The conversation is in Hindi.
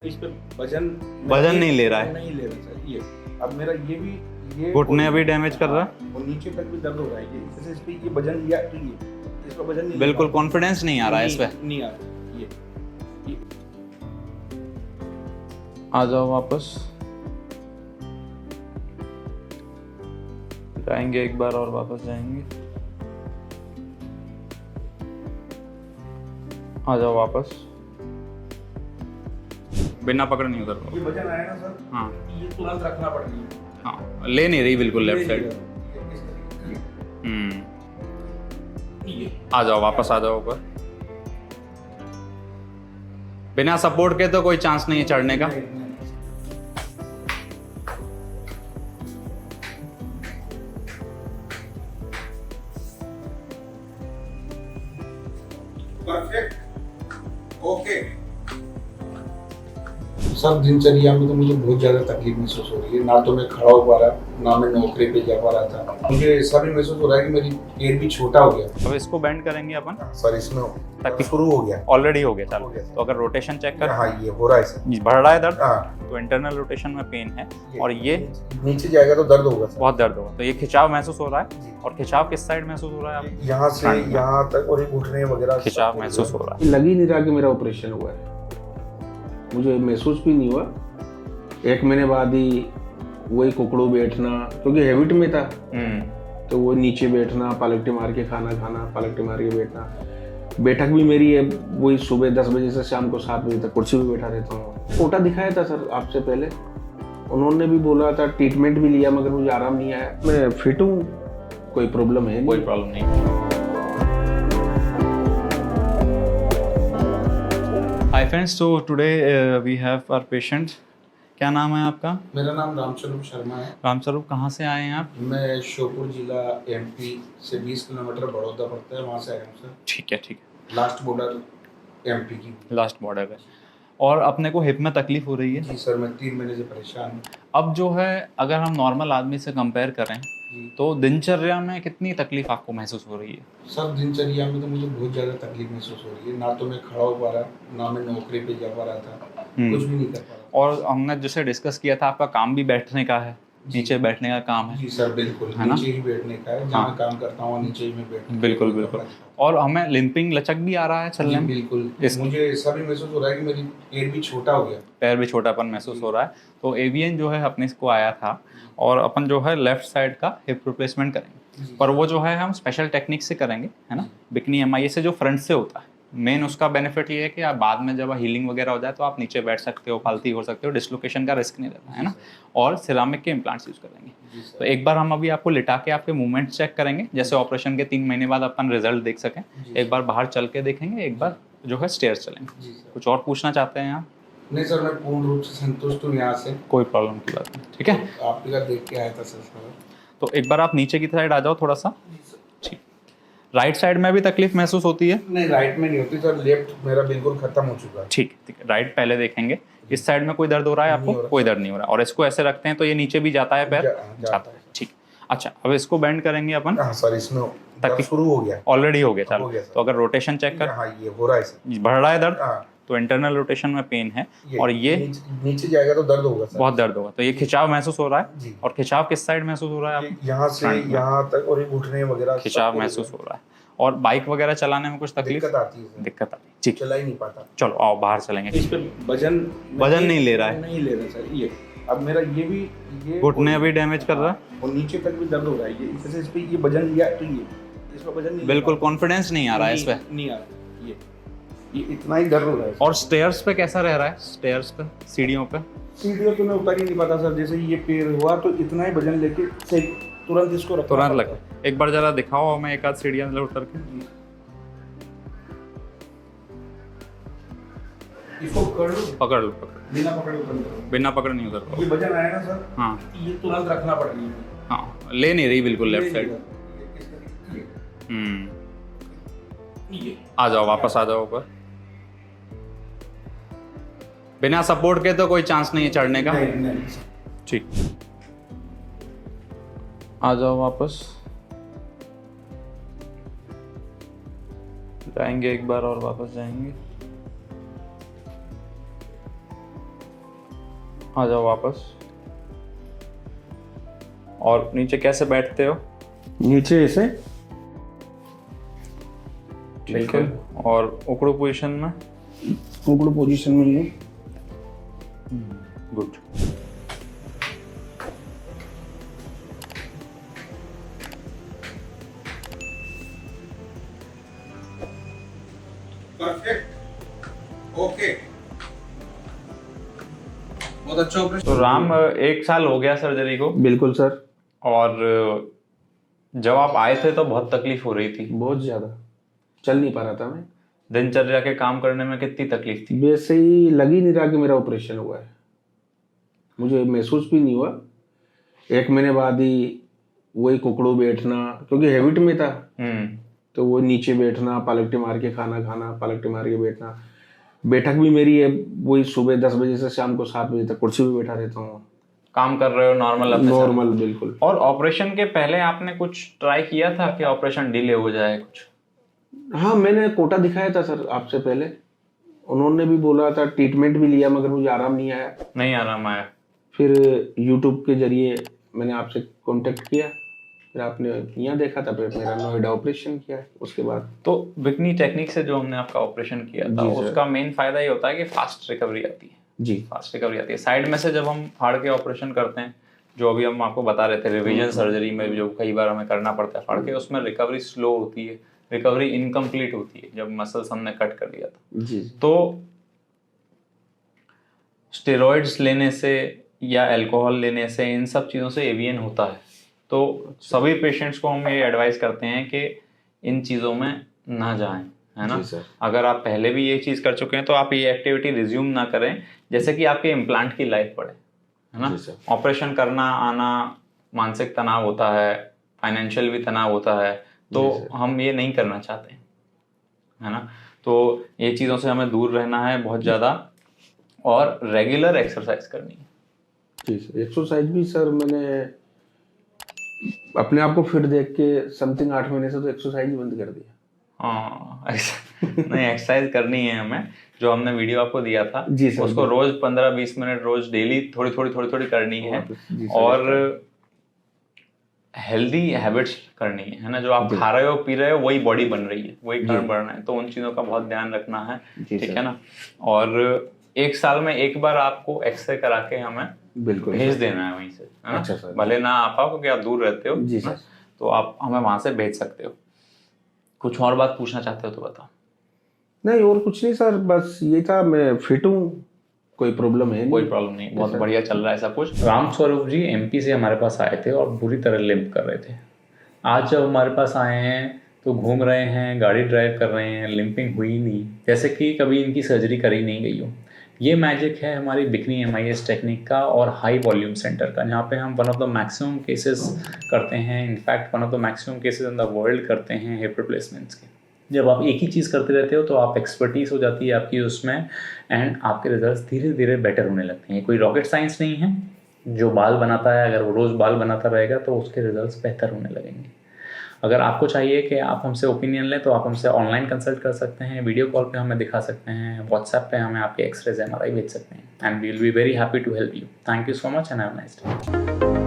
इस पे वजन वजन नहीं ले रहा है, नहीं ले रहा सर। ये अब मेरा ये घुटने अभी डैमेज कर रहा है, हाँ, और नीचे तक भी दर्द हो रहा है। ये जैसे इस पे ये वजन लिया तो ये इस पे वजन नहीं बिल्कुल ले कॉन्फिडेंस नहीं आ रहा है इस पे। नहीं आ रहा ये आ जाओ वापस, जाएंगे एक बार और वापस जाएंगे। आ जाओ वापस, बिना पकड़ नहीं उधर ये वजन आया ना सर। हाँ ये तुरंत रखना पड़ रही है। हाँ, ले नहीं रही बिल्कुल लेफ्ट साइड। ये आ जाओ वापस, आ जाओ ऊपर। बिना सपोर्ट के तो कोई चांस नहीं है चढ़ने का। Perfect okay. सब दिनचर्या में तो मुझे बहुत ज्यादा तकलीफ महसूस हो रही है। ना तो मैं खड़ा हो पा रहा, ना मैं नौकरी पे जा पा रहा था। मुझे ऐसा भी महसूस हो रहा है कि मेरी पैर भी छोटा हो गया। अब इसको बेंड करेंगे अपन, सर इसमें ताकि शुरू हो गया, ऑलरेडी हो गया हो चालू। गया। तो अगर रोटेशन चेक कर, हाँ ये हो रहा है सर। बढ़ रहा है दर्द, हाँ तो इंटरनल रोटेशन में पेन है और ये नीचे जाएगा तो दर्द होगा सर। बहुत दर्द होगा। तो ये खिंचाव महसूस हो रहा है, जी। और खिंचाव किस साइड महसूस हो रहा है आपको? यहाँ से यहाँ तक और ये घुटने वगैरह खिंचाव महसूस हो रहा है। लग ही नहीं रहा कि मेरा ऑपरेशन हुआ है, मुझे महसूस भी नहीं हुआ। एक महीने बाद ही वही कुकड़ू बैठना, क्योंकि हैबिट में था तो वो नीचे बैठना, पलटी मार के खाना खाना, पलटी मार के बैठना। बैठक भी मेरी है वही सुबह 10 बजे से शाम को 7 बजे तक कुर्सी पे बैठा रहता हूँ। कोटा दिखाया था सर आपसे पहले, उन्होंने भी बोला था, ट्रीटमेंट भी लिया, मगर मुझे आराम नहीं आया। मैं फिट हूँ, कोई प्रॉब्लम है कोई नहीं। प्रॉब्लम नहीं। Hi friends, so today we have our patient. क्या नाम है आपका? मेरा नाम रामस्वरूप शर्मा है। रामस्वरूप, कहाँ से आए हैं आप? मैं श्योपुर जिला एमपी से 20 किलोमीटर बड़ौदा पड़ता है, वहाँ से आया हूँ सर। ठीक है, ठीक है। लास्ट बॉर्डर एमपी की। लास्ट बॉर्डर है। और अपने को हिप में तकलीफ हो रही है? जी सर, मैं 3 महीने से परेशान हूँ। अब जो है, अगर हम नॉर्मल आदमी से कंपेयर करें जी। तो दिनचर्या में कितनी तकलीफ आपको महसूस हो रही है? सर दिनचर्या में तो मुझे बहुत ज़्यादा तकलीफ महसूस हो रही है। ना तो मैं खड़ा हो पा रहा, ना मैं नौकरी पे जा पा रहा था, कुछ भी नहीं कर पा रहा। और हमने जैसे डिस्कस किया था, आपका काम भी बैठने का है, नीचे बैठने का काम है। जी सर बिल्कुल, है ना? नीचे ही बैठने का है। जहाँ हाँ। काम करता हूँ नीचे ही मैं बैठ। बिल्कुल बिल्कुल। और हमें लिंपिंग, लचक भी आ रहा है चलने में? बिल्कुल। इस- मुझे ऐसा भी महसूस हो रहा है कि मेरी पैर भी छोटा हो गया। पैर भी छोटापन महसूस हो रहा है। तो एवीएन जो है अपने इसको आया था, और अपन जो है लेफ्ट साइड का हिप रिप्लेसमेंट करेंगे, पर वो जो है हम स्पेशल टेक्निक से करेंगे, है ना? बिकनी एमआईए से, जो फ्रंट से होता है। मेन उसका बेनिफिट ये है कि आप बाद में जब हीलिंग वगैरह हो जाए तो आप नीचे बैठ सकते हो, फालती हो सकते हो, डिसलोकेशन का रिस्क नहीं रहता है ना। और सिरामिक के इम्प्लांट्स यूज़ करेंगे। तो एक बार हम अभी आपको लिटा के आपके मूवमेंट्स चेक करेंगे, जैसे ऑपरेशन के 3 महीने बाद अपन रिजल्ट देख सकें। एक बार बाहर चल के देखेंगे, एक बार जो है स्टेयर्स चलेंगे। जी सर। कुछ और पूछना चाहते हैं आप? नहीं सर, मैं पूर्ण रूप से संतुष्ट हूँ यहाँ से। कोई प्रॉब्लम की बात नहीं, ठीक है। आपका देख के आया था सर। तो एक बार आप नीचे की साइड आ जाओ थोड़ा सा। ठीक। राइट साइड में भी तकलीफ महसूस होती है? नहीं, राइट में नहीं होती सर, लेफ्ट मेरा बिल्कुल खत्म हो चुका है। ठीक है, ठीक है। राइट पहले देखेंगे। इस साइड में कोई दर्द हो रहा है नहीं आपको? हो रहा। कोई दर्द नहीं हो रहा। और इसको ऐसे रखते हैं तो ये नीचे भी जाता है पैर? जाता है। ठीक। अच्छा, अब इसको बेंड करेंगे अपन, हाँ सर, इसमें ताकि शुरू हो गया, ऑलरेडी हो गया हो चालू। गया सर। तो अगर रोटेशन चेक कर, हाँ ये हो रहा है सर। बढ़ रहा है दर्द, हाँ तो इंटरनल रोटेशन में पेन है, और ये नीचे जाएगा तो दर्द होगा सर। बहुत दर्द होगा। तो ये खिंचाव महसूस हो रहा है, जी। और खिंचाव किस साइड महसूस हो रहा है आपको? यहाँ से यहाँ तक, और ये घुटने वगैरह खिंचाव महसूस हो रहा है। और बाइक वगैरह चलाने में कुछ तकलीफ? दिक्कत आती है सर। दिक्कत आती है। ठीक, चला ही नहीं पाता। चलो आओ बाहर चलेंगे। इस पे वजन नहीं ले रहा है, नहीं ले रहा सर। ये अब मेरा ये घुटने अभी डैमेज कर रहा है, और नीचे तक भी दर्द हो रहा है। ये जैसे इस पे ये वजन लिया तो ये इस पे वजन नहीं बिल्कुल कॉन्फिडेंस नहीं आ रहा है इस पे। नहीं आ रहा। ये इतना ही दर्द हो रहा है। और स्टेयर्स पे कैसा रह रहा है? स्टेयर्स पे, सीढ़ियों पे? सीढ़ियों तो मैं उतर ही नहीं पाता सर। जैसे ये पैर हुआ तो इतना ही वजन लेके से तुरंत इसको रखना तुरंत पड़ता लग। एक बार जरा दिखाओ हमें एक आध सीढ़ियां उतर के। है। इसको पकड़ लो, पकड़ लो, पकड़। बिना पकड़े उतर लो। बिना पकड़ नहीं उतर। ये वजन आया ना सर। हाँ ये तुरंत रखना पड़ रही है। हाँ, ले नहीं रही बिल्कुल लेफ्ट साइड। ये आ जाओ वापस, आ जाओ ऊपर। बिना सपोर्ट के तो कोई चांस नहीं है चढ़ने का। नहीं ठीक। आ जाओ वापस, जाएंगे एक बार और वापस जाएंगे। आ जाओ वापस। और नीचे कैसे बैठते हो? नीचे ऐसे। ठीक है। और उकड़ू पोजीशन में? उकड़ू पोजीशन में ये। गुड। परफेक्ट। ओके, बहुत अच्छा ऑपरेशन। तो राम, 1 साल हो गया सर्जरी को। बिल्कुल सर। और जब आप आए थे तो बहुत तकलीफ हो रही थी। बहुत ज्यादा, चल नहीं पा रहा था मैं। दिनचर्या के काम करने में कितनी तकलीफ थी? वैसे ही लग ही नहीं रहा कि मेरा ऑपरेशन हुआ है, मुझे महसूस भी नहीं हुआ। 1 महीने बाद ही वही कुकड़ू बैठना, क्योंकि हैबिट में था तो वो नीचे बैठना, पलकटे मार के खाना खाना, पलकटे मार के बैठना। बैठक भी मेरी है वही सुबह 10 बजे से शाम को 7 बजे तक कुर्सी पे बैठा रहता हूँ। काम कर रहे हो नॉर्मल अपने साथ? नॉर्मल, बिल्कुल। और ऑपरेशन के पहले आपने कुछ ट्राई किया था कि ऑपरेशन डिले हो जाए कुछ? हाँ, मैंने कोटा दिखाया था सर आपसे पहले, उन्होंने भी बोला था, ट्रीटमेंट भी लिया, मगर मुझे आराम नहीं आया। नहीं आराम आया। फिर यूट्यूब के जरिए मैंने आपसे कांटेक्ट किया, फिर आपने यहाँ देखा था, फिर मेरा नोएडा ऑपरेशन किया उसके बाद। तो बिकनी टेक्निक से जो हमने आपका ऑपरेशन किया था जी सर। उसका मेन फायदा ये होता है कि फास्ट रिकवरी आती है। जी। फास्ट रिकवरी आती है। साइड में से जब हम फाड़ के ऑपरेशन करते हैं, जो अभी हम आपको बता रहे थे रिवीजन सर्जरी में जो कई बार हमें करना पड़ता है फाड़ के, उसमें रिकवरी स्लो होती है, रिकवरी इनकम्प्लीट होती है जब मसल्स हमने कट कर दिया था। जी। तो स्टेरॉइड्स लेने से या अल्कोहल लेने से, इन सब चीज़ों से एवीएन होता है। तो सभी पेशेंट्स को हम ये एडवाइस करते हैं कि इन चीज़ों में ना जाएं, है ना। अगर आप पहले भी ये चीज़ कर चुके हैं तो आप ये एक्टिविटी रिज्यूम ना करें, जैसे कि आपके इम्प्लांट की लाइफ पड़े, है ना। ऑपरेशन करना आना, मानसिक तनाव होता है, फाइनेंशियल भी तनाव होता है, तो हम ये नहीं करना चाहते, है ना। तो ये चीज़ों से हमें दूर रहना है बहुत ज़्यादा, और रेगुलर एक्सरसाइज करनी है। जी सर। एक्सरसाइज भी सर मैंने अपने आप को फिट देख के समथिंग 8 महीने से तो एक्सरसाइज बंद कर दिया। हाँ, नहीं एक्सरसाइज करनी है हमें। जो हमने वीडियो आपको दिया था जी सर, उसको रोज 15-20 मिनट रोज डेली थोड़ी थोड़ी करनी है, और हेल्दी हैबिट्स करनी है ना। जो आप खा रहे हो पी रहे हो वही बॉडी बन रही है, वही कर्व बढ़ना है, तो उन चीज़ों का बहुत ध्यान रखना है, ठीक है ना। और 1 साल में एक बार आपको एक्सरे करा के हमें बिल्कुल भेज देना है वहीं से, है ना। अच्छा सर। भले ना आ पाओ क्योंकि आप दूर रहते हो जी ना, सर। तो आप हमें वहां से भेज सकते हो। कुछ और बात पूछना चाहते हो तो बताओ। नहीं, और कुछ नहीं सर, बस ये था, मैं फिट हूँ, कोई प्रॉब्लम है नहीं। कोई प्रॉब्लम नहीं, बहुत बढ़िया चल रहा है सब कुछ। राम स्वरूप जी एमपी से हमारे पास आए थे और बुरी तरह लिम्प कर रहे थे। आज जब हमारे पास आए हैं तो घूम रहे हैं, गाड़ी ड्राइव कर रहे हैं, लिम्पिंग हुई नहीं, जैसे कि कभी इनकी सर्जरी करी नहीं गई हो। ये मैजिक है हमारी बिकनी MIS टेक्निक का और हाई वॉल्यूम सेंटर का, जहाँ पे हम one of the maximum cases करते हैं, in fact one of the maximum cases in the world करते हैं हिप रिप्लेसमेंट्स के। जब आप एक ही चीज़ करते रहते हो तो आप एक्सपर्टीज हो जाती है आपकी उसमें, एंड आपके रिजल्ट्स धीरे धीरे बेटर होने लगते हैं। कोई रॉकेट साइंस नहीं है। जो बाल बनाता है अगर वो रोज़ बाल बनाता रहेगा तो उसके रिजल्ट्स बेहतर होने लगेंगे। अगर आपको चाहिए कि आप हमसे ओपिनियन लें तो आप हमसे ऑनलाइन कंसल्ट कर सकते हैं, वीडियो कॉल पे हमें दिखा सकते हैं, व्हाट्सएप पे हमें आपके एक्सरेज MRI भेज सकते हैं, and we will be very happy to help you. Thank you so much and have a nice day.